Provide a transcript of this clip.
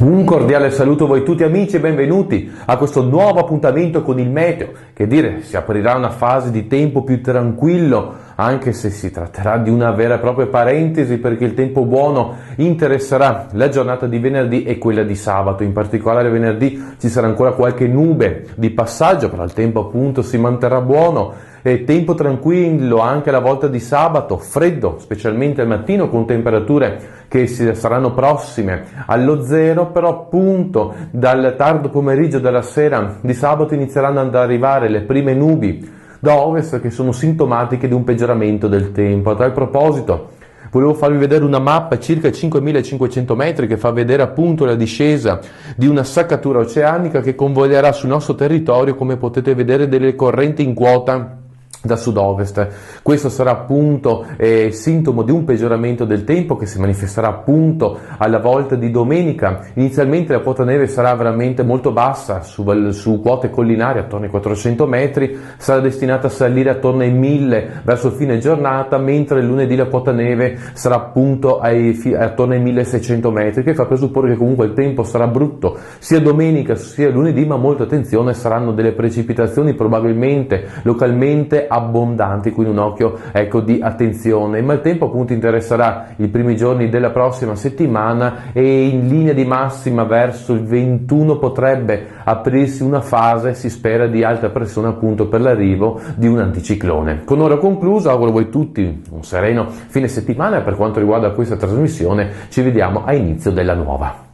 Un cordiale saluto a voi tutti amici e benvenuti a questo nuovo appuntamento con il meteo. Che dire, si aprirà una fase di tempo più tranquillo, anche se si tratterà di una vera e propria parentesi, perché il tempo buono interesserà la giornata di venerdì e quella di sabato. In particolare venerdì ci sarà ancora qualche nube di passaggio, però il tempo appunto si manterrà buono. E tempo tranquillo anche alla volta di sabato, freddo specialmente al mattino con temperature che saranno prossime allo zero, però appunto dal tardo pomeriggio della sera di sabato inizieranno ad arrivare le prime nubi da ovest che sono sintomatiche di un peggioramento del tempo. A tal proposito volevo farvi vedere una mappa circa 5500 metri che fa vedere appunto la discesa di una saccatura oceanica che convoglierà sul nostro territorio, come potete vedere, delle correnti in quota da sud-ovest. Questo sarà appunto sintomo di un peggioramento del tempo che si manifesterà appunto alla volta di domenica. Inizialmente la quota neve sarà veramente molto bassa su quote collinari attorno ai 400 metri, sarà destinata a salire attorno ai 1000 verso fine giornata, mentre lunedì la quota neve sarà appunto attorno ai 1600 metri, che fa presupporre che comunque il tempo sarà brutto sia domenica sia lunedì, ma molta attenzione, saranno delle precipitazioni probabilmente localmente abbondanti, quindi un occhio di attenzione. Ma il tempo appunto interesserà i primi giorni della prossima settimana e in linea di massima verso il 21 potrebbe aprirsi una fase, si spera, di alta pressione appunto per l'arrivo di un anticiclone. Con ora concluso, auguro a voi tutti un sereno fine settimana e per quanto riguarda questa trasmissione ci vediamo a inizio della nuova.